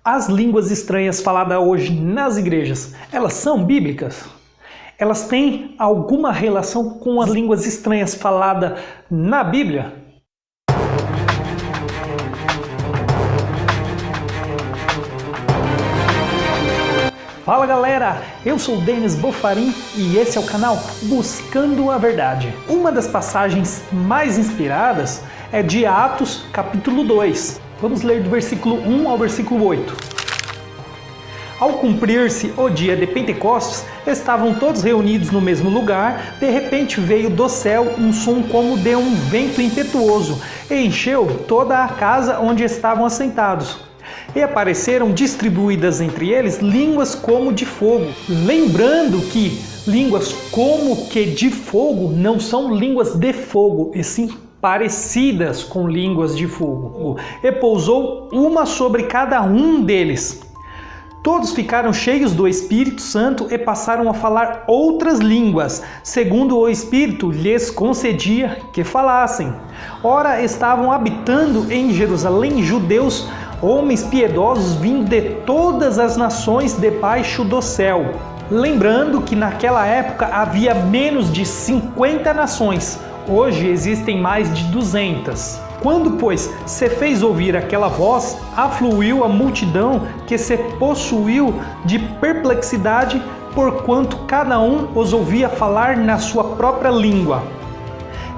As línguas estranhas faladas hoje nas igrejas, elas são bíblicas? Elas têm alguma relação com as línguas estranhas faladas na Bíblia? Fala galera, eu sou o Denis Bofarin e esse é o canal Buscando a Verdade. Uma das passagens mais inspiradas é de Atos capítulo 2. Vamos ler do versículo 1 ao versículo 8. Ao cumprir-se o dia de Pentecostes, estavam todos reunidos no mesmo lugar. De repente veio do céu um som como de um vento impetuoso e encheu toda a casa onde estavam assentados. E apareceram distribuídas entre eles línguas como de fogo. Lembrando que línguas como que de fogo não são línguas de fogo, e sim parecidas com línguas de fogo. E pousou uma sobre cada um deles. Todos ficaram cheios do Espírito Santo e passaram a falar outras línguas, segundo o Espírito lhes concedia que falassem. Ora, estavam habitando em Jerusalém judeus, homens piedosos vindo de todas as nações debaixo do céu. Lembrando que naquela época havia menos de 50 nações, hoje existem mais de 200. Quando, pois, se fez ouvir aquela voz, afluiu a multidão que se possuiu de perplexidade, porquanto cada um os ouvia falar na sua própria língua.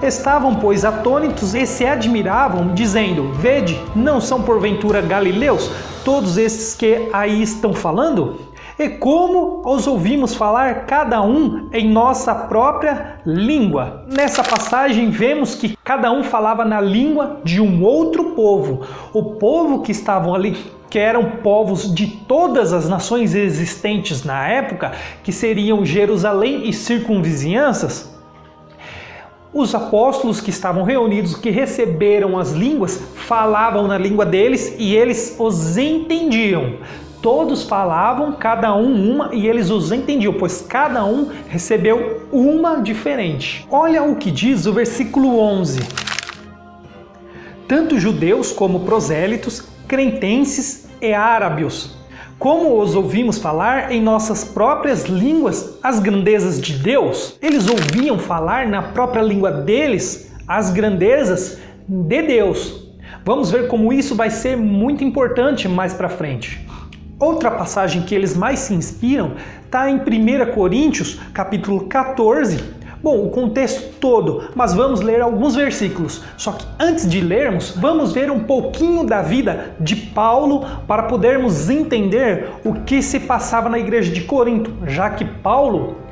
Estavam, pois, atônitos e se admiravam, dizendo: Vede, não são porventura galileus todos esses que aí estão falando? E como os ouvimos falar cada um em nossa própria língua? Nessa passagem vemos que cada um falava na língua de um outro povo. O povo que estavam ali, que eram povos de todas as nações existentes na época, que seriam Jerusalém e circunvizinhanças. Os apóstolos que estavam reunidos, que receberam as línguas, falavam na língua deles e eles os entendiam. Todos falavam, cada um uma, e eles os entendiam, pois cada um recebeu uma diferente. Olha o que diz o versículo 11. Tanto judeus como prosélitos, cretenses e árabes, como os ouvimos falar em nossas próprias línguas as grandezas de Deus. Eles ouviam falar na própria língua deles as grandezas de Deus. Vamos ver como isso vai ser muito importante mais para frente. Outra passagem que eles mais se inspiram está em 1 Coríntios, capítulo 14. Bom, o contexto todo, mas vamos ler alguns versículos. Só que antes de lermos, vamos ver um pouquinho da vida de Paulo para podermos entender o que se passava na igreja de Corinto, já que Paulo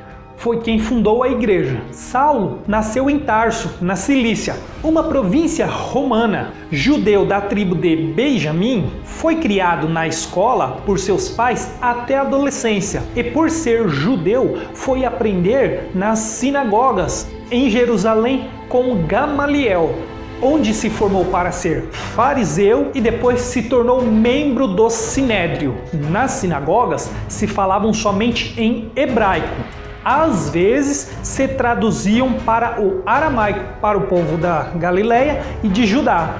foi quem fundou a igreja. Saulo nasceu em Tarso, na Cilícia, uma província romana. Judeu da tribo de Benjamim, foi criado na escola por seus pais até a adolescência e, por ser judeu, foi aprender nas sinagogas em Jerusalém com Gamaliel, onde se formou para ser fariseu e depois se tornou membro do Sinédrio. Nas sinagogas se falavam somente em hebraico. Às vezes se traduziam para o aramaico, para o povo da Galileia e de Judá,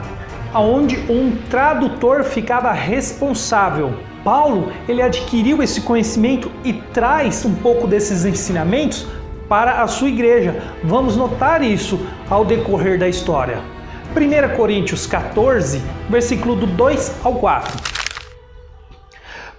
onde um tradutor ficava responsável. Paulo, ele adquiriu esse conhecimento e traz um pouco desses ensinamentos para a sua igreja. Vamos notar isso ao decorrer da história. 1 Coríntios 14, versículo do 2 ao 4.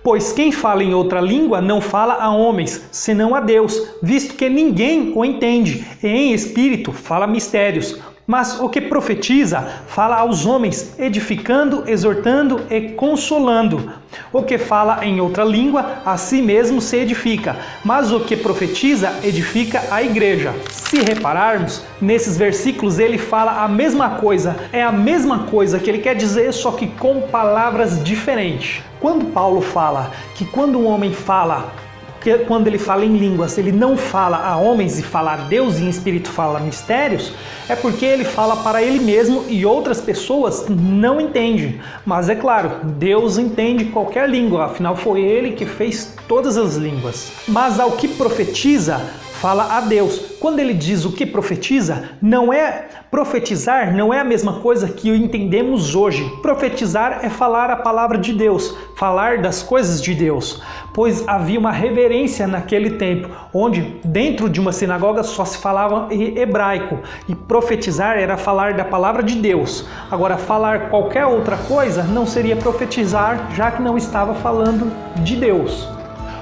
Pois quem fala em outra língua não fala a homens, senão a Deus, visto que ninguém o entende, e em espírito fala mistérios. Mas o que profetiza fala aos homens, edificando, exortando e consolando. O que fala em outra língua, a si mesmo se edifica, mas o que profetiza edifica a igreja. Se repararmos, nesses versículos ele fala a mesma coisa, é a mesma coisa que ele quer dizer, só que com palavras diferentes. Quando Paulo fala que quando um homem fala, quando ele fala em línguas, ele não fala a homens e fala a Deus e em espírito fala mistérios, é porque ele fala para ele mesmo e outras pessoas não entendem. Mas é claro, Deus entende qualquer língua, afinal foi ele que fez todas as línguas. Mas ao que profetiza, fala a Deus. Quando ele diz o que profetiza, profetizar não é a mesma coisa que entendemos hoje. Profetizar é falar a palavra de Deus, falar das coisas de Deus, pois havia uma reverência naquele tempo, onde dentro de uma sinagoga só se falava em hebraico, e profetizar era falar da palavra de Deus. Agora, falar qualquer outra coisa não seria profetizar, já que não estava falando de Deus.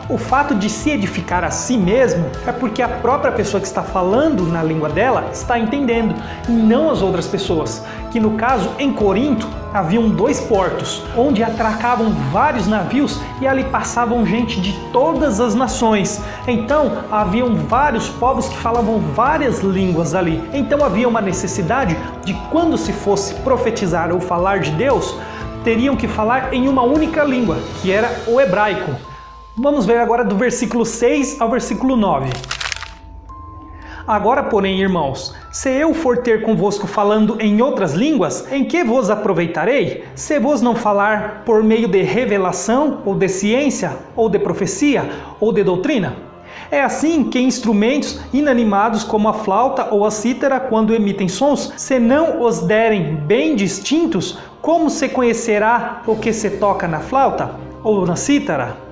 O fato de se edificar a si mesmo é porque a própria pessoa que está falando na língua dela está entendendo, e não as outras pessoas, que no caso, em Corinto, haviam 2 portos, onde atracavam vários navios e ali passavam gente de todas as nações. Então, haviam vários povos que falavam várias línguas ali. Então, havia uma necessidade de, quando se fosse profetizar ou falar de Deus, teriam que falar em uma única língua, que era o hebraico. Vamos ver agora do versículo 6 ao versículo 9. Agora, porém, irmãos, se eu for ter convosco falando em outras línguas, em que vos aproveitarei? Se vos não falar por meio de revelação, ou de ciência, ou de profecia, ou de doutrina? É assim que instrumentos inanimados como a flauta ou a cítara, quando emitem sons, se não os derem bem distintos, como se conhecerá o que se toca na flauta ou na cítara?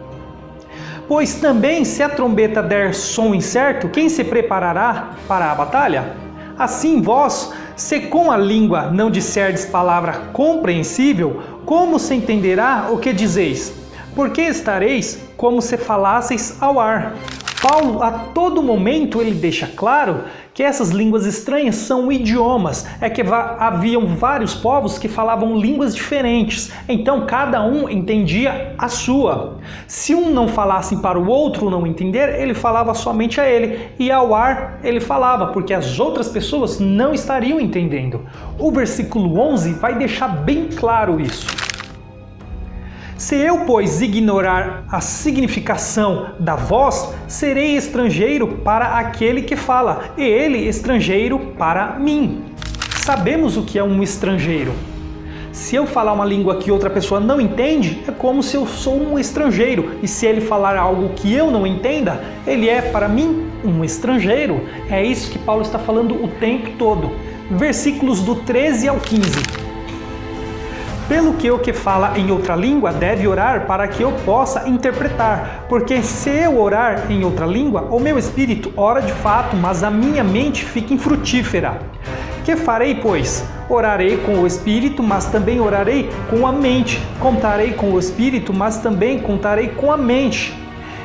Pois também, se a trombeta der som incerto, quem se preparará para a batalha? Assim vós, se com a língua não disserdes palavra compreensível, como se entenderá o que dizeis? Porque estareis como se falasseis ao ar. Paulo, a todo momento, ele deixa claro que essas línguas estranhas são idiomas, é que haviam vários povos que falavam línguas diferentes, então cada um entendia a sua. Se um não falasse para o outro não entender, ele falava somente a ele, e ao ar ele falava, porque as outras pessoas não estariam entendendo. O versículo 11 vai deixar bem claro isso. Se eu, pois, ignorar a significação da voz, serei estrangeiro para aquele que fala, e ele estrangeiro para mim. Sabemos o que é um estrangeiro. Se eu falar uma língua que outra pessoa não entende, é como se eu sou um estrangeiro. E se ele falar algo que eu não entenda, ele é para mim um estrangeiro. É isso que Paulo está falando o tempo todo. Versículos do 13 ao 15. Pelo que o que fala em outra língua deve orar para que eu possa interpretar, porque se eu orar em outra língua, o meu espírito ora de fato, mas a minha mente fica infrutífera. Que farei, pois? Orarei com o espírito, mas também orarei com a mente. Contarei com o espírito, mas também contarei com a mente.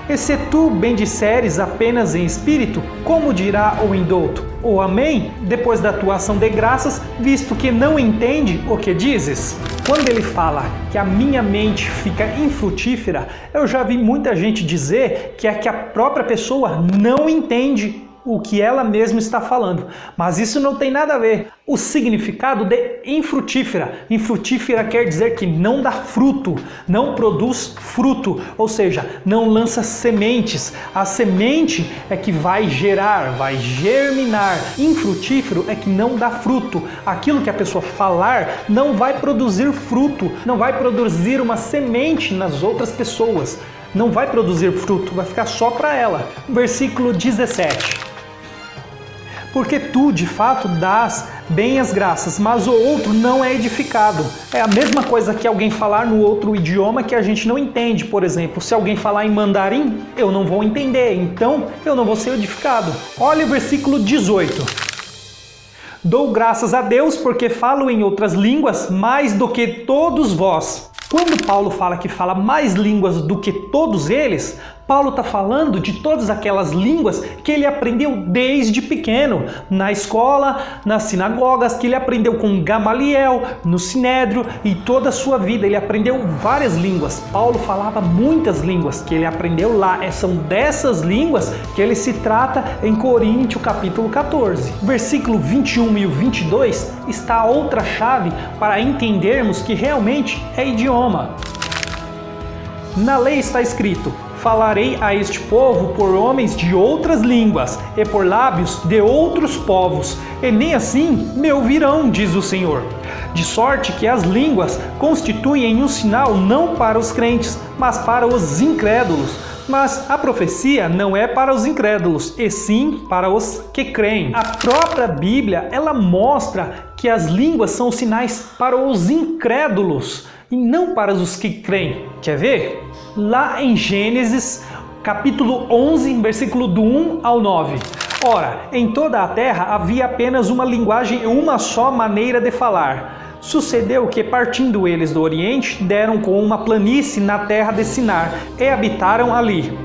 E se tu bendisseres apenas em espírito, como dirá o indouto? O amém, depois da tua ação de graças, visto que não entende o que dizes? Quando ele fala que a minha mente fica infrutífera, eu já vi muita gente dizer que é que a própria pessoa não entende o que ela mesma está falando. Mas isso não tem nada a ver. O significado de infrutífera. Infrutífera quer dizer que não dá fruto, não produz fruto, ou seja, não lança sementes. A semente é que vai gerar, vai germinar. Infrutífero é que não dá fruto. Aquilo que a pessoa falar não vai produzir fruto, não vai produzir uma semente nas outras pessoas. Não vai produzir fruto, vai ficar só para ela. Versículo 17. Porque tu, de fato, dás bem as graças, mas o outro não é edificado. É a mesma coisa que alguém falar no outro idioma que a gente não entende. Por exemplo, se alguém falar em mandarim, eu não vou entender, então eu não vou ser edificado. Olha o versículo 18. Dou graças a Deus porque falo em outras línguas mais do que todos vós. Quando Paulo fala que fala mais línguas do que todos eles, Paulo está falando de todas aquelas línguas que ele aprendeu desde pequeno, na escola, nas sinagogas, que ele aprendeu com Gamaliel, no Sinédrio, e toda a sua vida ele aprendeu várias línguas. Paulo falava muitas línguas que ele aprendeu lá. São dessas línguas que ele se trata em Coríntios capítulo 14. Versículo 21 e o 22 está outra chave para entendermos que realmente é idioma. Na lei está escrito: falarei a este povo por homens de outras línguas e por lábios de outros povos, e nem assim me ouvirão, diz o Senhor. De sorte que as línguas constituem um sinal não para os crentes, mas para os incrédulos, Mas a profecia não é para os incrédulos, e sim para os que creem. A própria Bíblia, ela mostra que as línguas são sinais para os incrédulos e não para os que creem. Quer ver? Lá em Gênesis, capítulo 11, versículo do 1 ao 9. Ora, em toda a terra havia apenas uma linguagem e uma só maneira de falar. Sucedeu que, partindo eles do Oriente, deram com uma planície na terra de Sinar, e habitaram ali.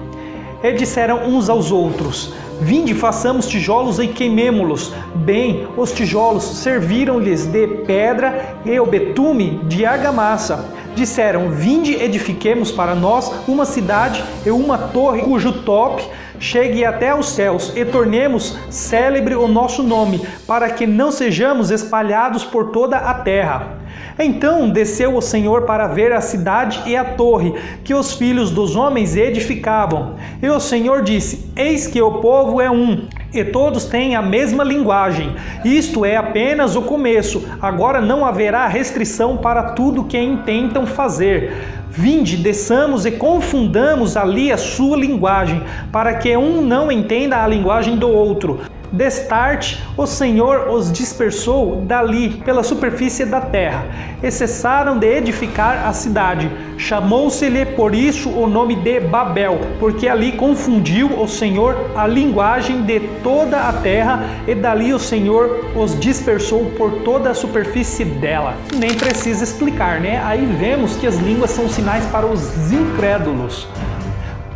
E disseram uns aos outros: Vinde, façamos tijolos e queimemo-los. Bem, os tijolos serviram-lhes de pedra e o betume de argamassa. Disseram: Vinde, edifiquemos para nós uma cidade e uma torre cujo tope chegue até aos céus, e tornemos célebre o nosso nome, para que não sejamos espalhados por toda a terra. Então desceu o Senhor para ver a cidade e a torre que os filhos dos homens edificavam. E o Senhor disse: Eis que o povo é um, e todos têm a mesma linguagem. Isto é apenas o começo. Agora não haverá restrição para tudo que intentam fazer. Vinde, desçamos e confundamos ali a sua linguagem, para que um não entenda a linguagem do outro. Destarte, o Senhor os dispersou dali pela superfície da terra, e cessaram de edificar a cidade. Chamou-se-lhe por isso o nome de Babel, porque ali confundiu o Senhor a linguagem de toda a terra, e dali o Senhor os dispersou por toda a superfície dela. Nem precisa explicar, né? Aí vemos que as línguas são sinais para os incrédulos.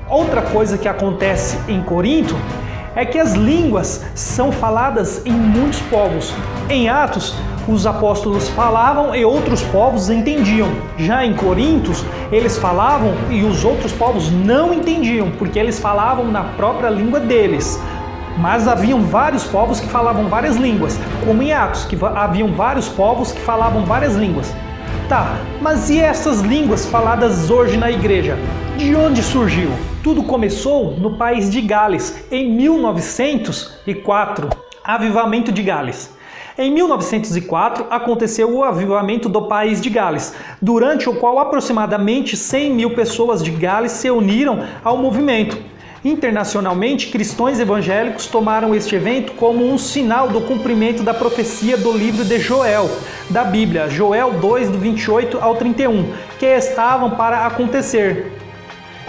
Outra coisa que acontece em Corinto é que as línguas são faladas em muitos povos. Em Atos, os apóstolos falavam e outros povos entendiam. Já em Corintos, eles falavam e os outros povos não entendiam, porque eles falavam na própria língua deles. Mas haviam vários povos que falavam várias línguas, como em Atos, que haviam vários povos que falavam várias línguas. Tá, mas e essas línguas faladas hoje na igreja? De onde surgiu? Tudo começou no país de Gales, em 1904, Avivamento de Gales. Em 1904, aconteceu o avivamento do país de Gales, durante o qual aproximadamente 100 mil pessoas de Gales se uniram ao movimento. Internacionalmente, cristãos evangélicos tomaram este evento como um sinal do cumprimento da profecia do livro de Joel, da Bíblia, Joel 2, do 28 ao 31, que estavam para acontecer.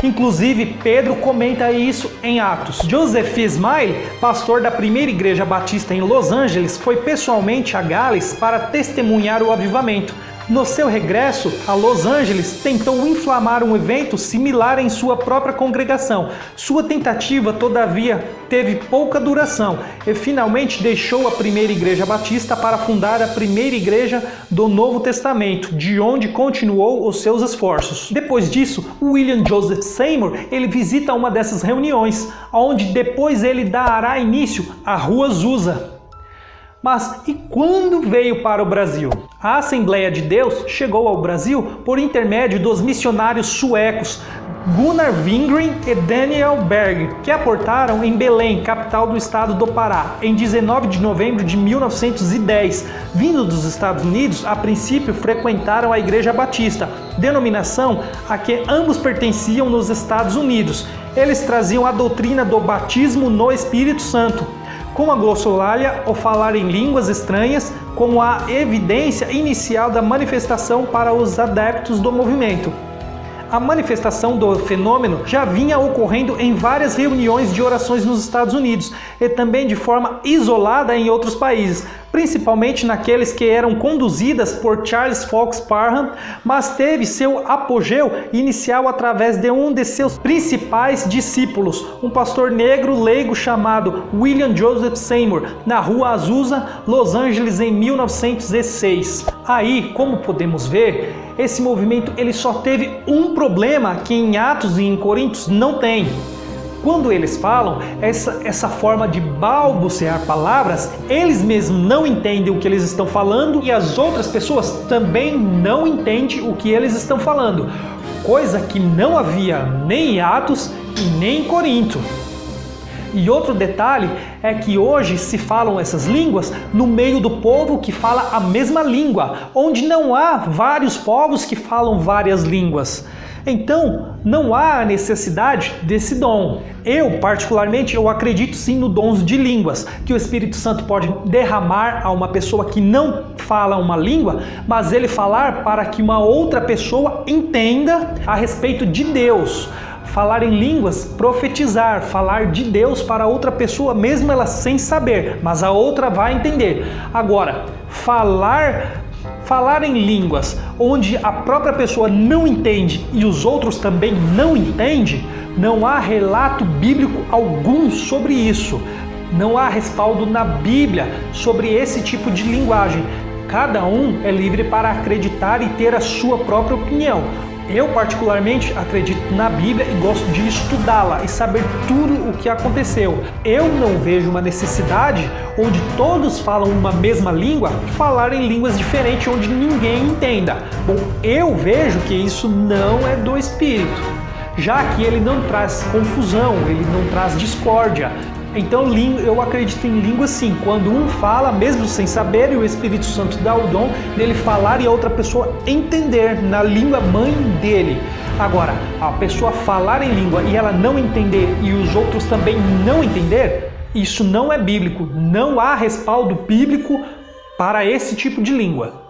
Inclusive, Pedro comenta isso em Atos. Joseph Smile, pastor da primeira igreja batista em Los Angeles, foi pessoalmente a Gales para testemunhar o avivamento. No seu regresso a Los Angeles, tentou inflamar um evento similar em sua própria congregação. Sua tentativa, todavia, teve pouca duração e finalmente deixou a primeira igreja batista para fundar a primeira igreja do Novo Testamento, de onde continuou os seus esforços. Depois disso, William Joseph Seymour, ele visita uma dessas reuniões, onde depois ele dará início à Rua Azusa. Mas e quando veio para o Brasil? A Assembleia de Deus chegou ao Brasil por intermédio dos missionários suecos Gunnar Wingren e Daniel Berg, que aportaram em Belém, capital do estado do Pará, em 19 de novembro de 1910. Vindo dos Estados Unidos, a princípio frequentaram a Igreja Batista, denominação a que ambos pertenciam nos Estados Unidos. Eles traziam a doutrina do batismo no Espírito Santo, com a glossolalia, ou falar em línguas estranhas, como a evidência inicial da manifestação para os adeptos do movimento. A manifestação do fenômeno já vinha ocorrendo em várias reuniões de orações nos Estados Unidos e também de forma isolada em outros países, principalmente naqueles que eram conduzidas por Charles Fox Parham, mas teve seu apogeu inicial através de um de seus principais discípulos, um pastor negro leigo chamado William Joseph Seymour, na Rua Azusa, Los Angeles, em 1906. Aí, como podemos ver, esse movimento ele só teve um problema que em Atos e em Coríntios não tem. Quando eles falam essa forma de balbuciar palavras, eles mesmos não entendem o que eles estão falando e as outras pessoas também não entendem o que eles estão falando, coisa que não havia nem em Atos e nem em Corinto. E outro detalhe é que hoje se falam essas línguas no meio do povo que fala a mesma língua, onde não há vários povos que falam várias línguas. Então, não há necessidade desse dom. Eu, particularmente, eu acredito sim no dons de línguas, que o Espírito Santo pode derramar a uma pessoa que não fala uma língua, mas ele falar para que uma outra pessoa entenda a respeito de Deus. Falar em línguas, profetizar, falar de Deus para outra pessoa, mesmo ela sem saber, mas a outra vai entender. Agora, falar em línguas onde a própria pessoa não entende e os outros também não entendem, não há relato bíblico algum sobre isso. Não há respaldo na Bíblia sobre esse tipo de linguagem. Cada um é livre para acreditar e ter a sua própria opinião. Eu, particularmente, acredito na Bíblia e gosto de estudá-la e saber tudo o que aconteceu. Eu não vejo uma necessidade onde todos falam uma mesma língua, falar em línguas diferentes onde ninguém entenda. Bom, eu vejo que isso não é do Espírito, já que ele não traz confusão, ele não traz discórdia. Então eu acredito em língua sim, quando um fala mesmo sem saber e o Espírito Santo dá o dom dele falar e a outra pessoa entender na língua mãe dele. Agora, a pessoa falar em língua e ela não entender e os outros também não entender, isso não é bíblico, não há respaldo bíblico para esse tipo de língua.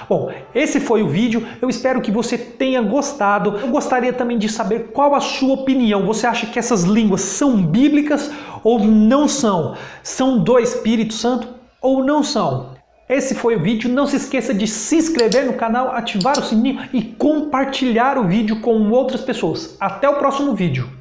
Bom, esse foi o vídeo, eu espero que você tenha gostado. Eu gostaria também de saber qual a sua opinião. Você acha que essas línguas são bíblicas ou não são? São do Espírito Santo ou não são? Esse foi o vídeo, não se esqueça de se inscrever no canal, ativar o sininho e compartilhar o vídeo com outras pessoas. Até o próximo vídeo.